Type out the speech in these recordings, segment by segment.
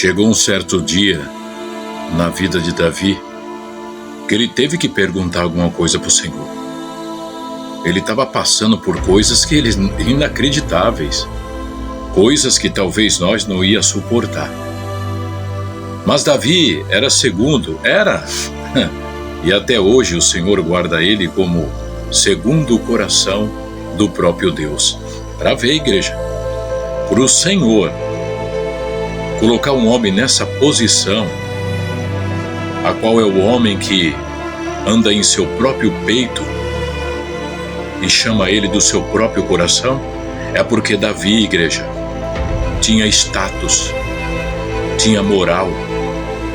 Chegou um certo dia na vida de Davi que ele teve que perguntar alguma coisa para o Senhor. Ele estava passando por coisas inacreditáveis, coisas que talvez nós não ia suportar. Mas Davi era segundo, e até hoje o Senhor guarda ele como segundo o coração do próprio Deus. Para ver, igreja, para o Senhor colocar um homem nessa posição, a qual é o homem que anda em seu próprio peito e chama ele do seu próprio coração, é porque Davi, igreja, tinha status, tinha moral,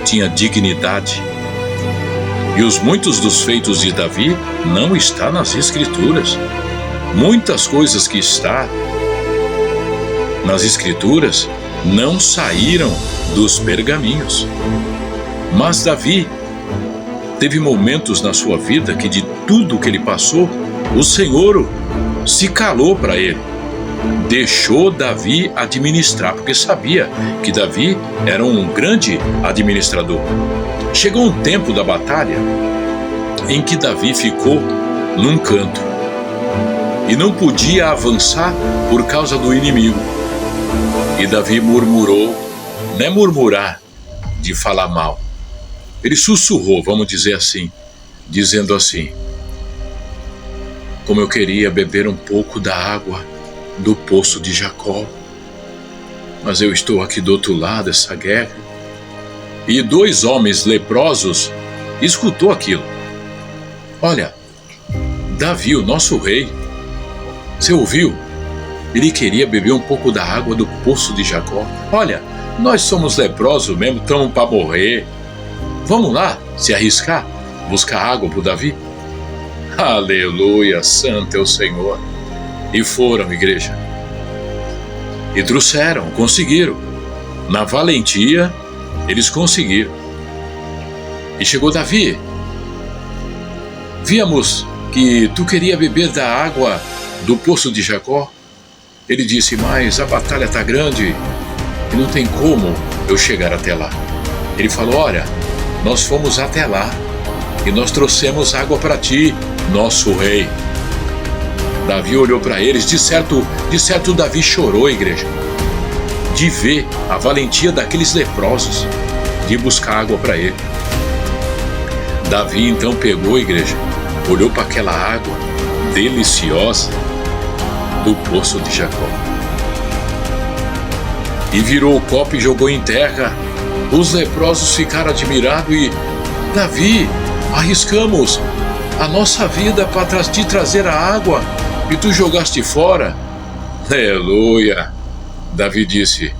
tinha dignidade. E os muitos dos feitos de Davi não está nas Escrituras. Muitas coisas que está nas Escrituras não saíram dos pergaminhos. Mas Davi teve momentos na sua vida que de tudo que ele passou, o Senhor se calou para ele. Deixou Davi administrar, porque sabia que Davi era um grande administrador. Chegou um tempo da batalha em que Davi ficou num canto e não podia avançar por causa do inimigo. E Davi murmurou, não é murmurar de falar mal, ele sussurrou, vamos dizer assim, dizendo assim: como eu queria beber um pouco da água do poço de Jacó, mas eu estou aqui do outro lado dessa guerra. E 2 homens leprosos escutou aquilo. Olha, Davi, o nosso rei, você ouviu? Ele queria beber um pouco da água do poço de Jacó. Olha, nós somos leprosos mesmo, estamos para morrer. Vamos lá se arriscar, buscar água para o Davi? Aleluia, santo é o Senhor. E foram, igreja. E trouxeram, conseguiram. Na valentia, eles conseguiram. E chegou Davi. Víamos que tu queria beber da água do poço de Jacó. Ele disse, mas a batalha está grande e não tem como eu chegar até lá. Ele falou, olha, nós fomos até lá e nós trouxemos água para ti, nosso rei. Davi olhou para eles, de certo Davi chorou, igreja, de ver a valentia daqueles leprosos, de buscar água para ele. Davi então pegou, igreja, olhou para aquela água deliciosa do poço de Jacó e virou o copo e jogou em terra. Os leprosos ficaram admirados e, Davi, arriscamos a nossa vida para te trazer a água e tu jogaste fora. Aleluia. Davi disse,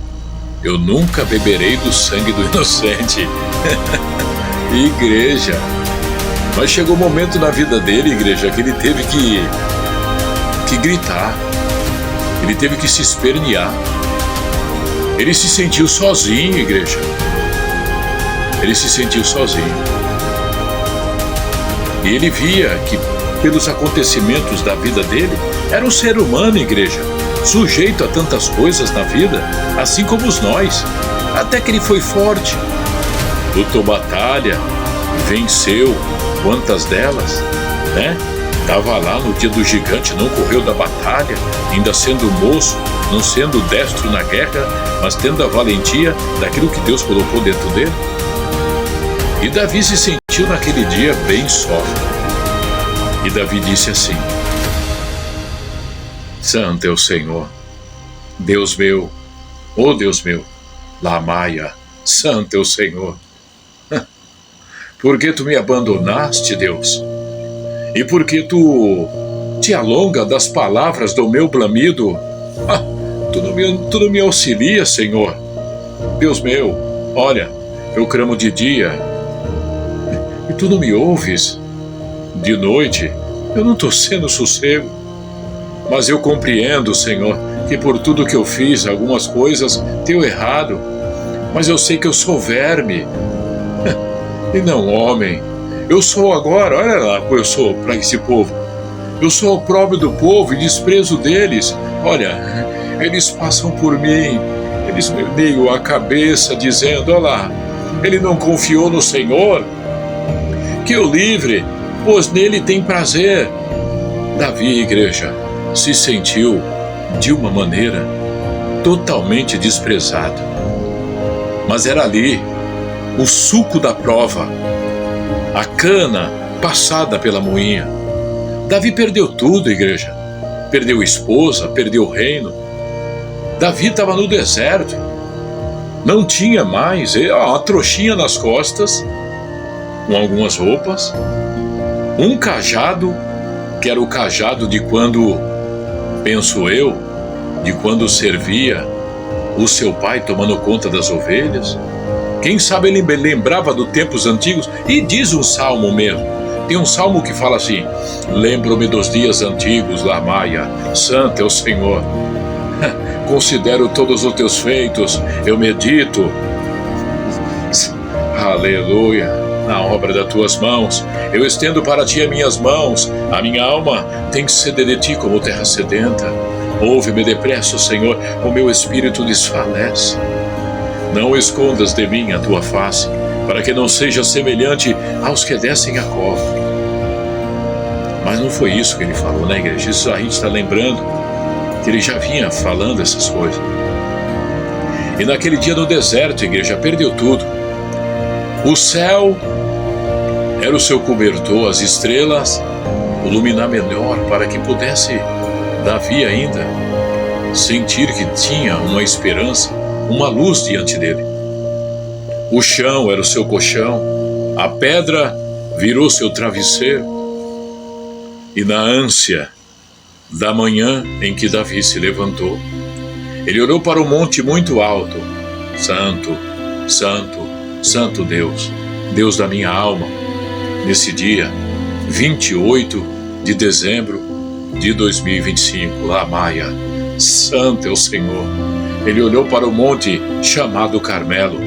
eu nunca beberei do sangue do inocente. Igreja, mas chegou um momento na vida dele, igreja, que ele teve que gritar, ele teve que se espernear. Ele se sentiu sozinho, igreja. Ele se sentiu sozinho. E ele via que, pelos acontecimentos da vida dele, era um ser humano, igreja, sujeito a tantas coisas na vida, assim como nós. Até que ele foi forte, lutou batalha, venceu quantas delas, né? Estava lá no dia do gigante, não correu da batalha, ainda sendo moço, não sendo destro na guerra, mas tendo a valentia daquilo que Deus colocou dentro dele. E Davi se sentiu naquele dia bem só. E Davi disse assim, santo é o Senhor, Deus meu, oh Deus meu, Lamaia, santo é o Senhor. Por que tu me abandonaste, Deus? E por que tu te alonga das palavras do meu bramido? Tu não me auxilia, Senhor. Deus meu, olha, eu clamo de dia e tu não me ouves. De noite, eu não estou sendo sossego. Mas eu compreendo, Senhor, que por tudo que eu fiz, algumas coisas tenho errado. Mas eu sei que eu sou verme e não homem. Eu sou agora, olha lá como eu sou para esse povo. Eu sou opróbrio do povo e desprezo deles. Olha, eles passam por mim Eles meiam a cabeça dizendo: olha lá, ele não confiou no Senhor, que o livre, pois nele tem prazer. Davi, igreja, se sentiu de uma maneira totalmente desprezado. Mas era ali o suco da prova, a cana passada pela moinha. Davi perdeu tudo, igreja. Perdeu esposa, perdeu o reino. Davi estava no deserto. Não tinha mais uma trouxinha nas costas, com algumas roupas, um cajado, que era o cajado de quando, penso eu, de quando servia o seu pai tomando conta das ovelhas. Quem sabe ele lembrava dos tempos antigos, e diz um salmo mesmo. Tem um salmo que fala assim: lembro-me dos dias antigos, Lamaia, santo é o Senhor. Considero todos os teus feitos, eu medito, aleluia, na obra das tuas mãos. Eu estendo para ti as minhas mãos, a minha alma tem sede de ti como terra sedenta. Ouve-me depressa, Senhor, o meu espírito desfalece. Não escondas de mim a tua face, para que não seja semelhante aos que descem a cova. Mas não foi isso que ele falou, né, igreja? Isso a gente está lembrando que ele já vinha falando essas coisas. E naquele dia no deserto, igreja, perdeu tudo. O céu era o seu cobertor, as estrelas, o luminar melhor, para que pudesse Davi ainda sentir que tinha uma esperança, uma luz diante dele. O chão era o seu colchão, a pedra virou seu travesseiro. E na ânsia da manhã em que Davi se levantou, ele olhou para o monte muito alto. Santo, santo, santo Deus, Deus da minha alma. Nesse dia, 28 de dezembro de 2025, Lamaia, santo é o Senhor. Ele olhou para o monte chamado Carmelo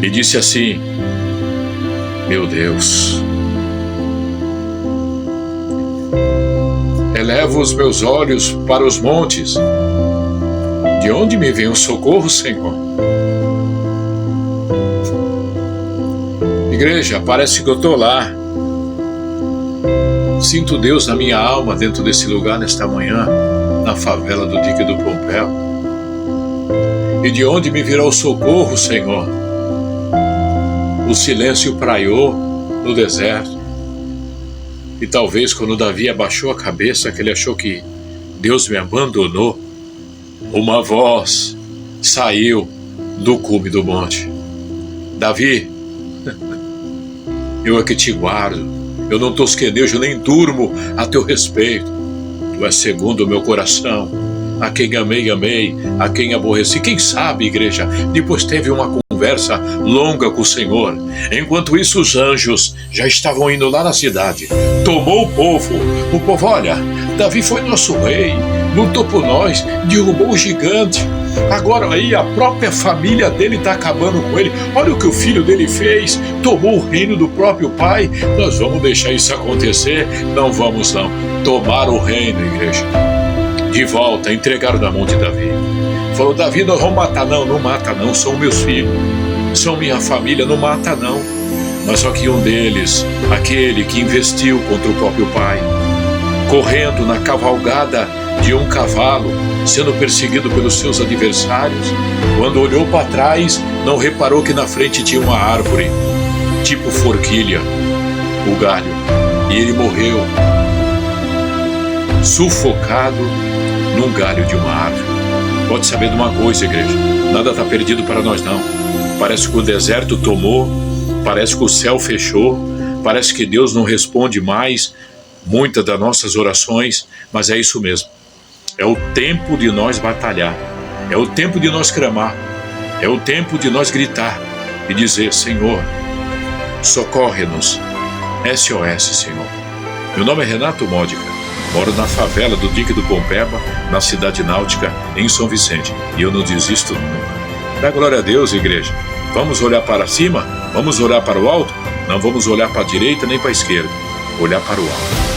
e disse assim: meu Deus, elevo os meus olhos para os montes. De onde me vem o socorro, Senhor? Igreja, parece que eu estou lá. Sinto Deus na minha alma dentro desse lugar nesta manhã, na favela do Dique do Pompéu. E de onde me virá o socorro, Senhor? O silêncio praiou no deserto. E talvez quando Davi abaixou a cabeça, que ele achou que Deus me abandonou, uma voz saiu do cume do monte: Davi, eu é que te guardo, eu não tosquenejo nem durmo a teu respeito. Tu és segundo o meu coração, a quem amei, amei, a quem aborreci. Quem sabe, igreja, depois teve uma conversa longa com o Senhor. Enquanto isso, os anjos já estavam indo lá na cidade. Tomou o povo, olha, Davi foi nosso rei, lutou por nós, derrubou o gigante. Agora aí a própria família dele está acabando com ele. Olha o que o filho dele fez, tomou o reino do próprio pai. Nós vamos deixar isso acontecer? Não vamos não. Tomaram o reino, igreja, de volta, entregaram na mão de Davi. Falou: Davi, nós vamos matar. Não, não mata não, são meus filhos, são minha família, não mata não. Mas só que um deles, aquele que investiu contra o próprio pai, correndo na cavalgada de um cavalo, sendo perseguido pelos seus adversários, quando olhou para trás, não reparou que na frente tinha uma árvore, tipo forquilha, o galho, e ele morreu sufocado num galho de uma árvore. Pode saber de uma coisa, igreja, nada está perdido para nós não. Parece que o deserto tomou, parece que o céu fechou, parece que Deus não responde mais muitas das nossas orações, mas é isso mesmo. É o tempo de nós batalhar, é o tempo de nós clamar, é o tempo de nós gritar e dizer: Senhor, socorre-nos, SOS, Senhor. Meu nome é Renato Módica, moro na favela do Dique do Pompeba, na cidade náutica, em São Vicente, e eu não desisto nunca. Dá glória a Deus, igreja. Vamos olhar para cima? Vamos olhar para o alto? Não vamos olhar para a direita nem para a esquerda, olhar para o alto.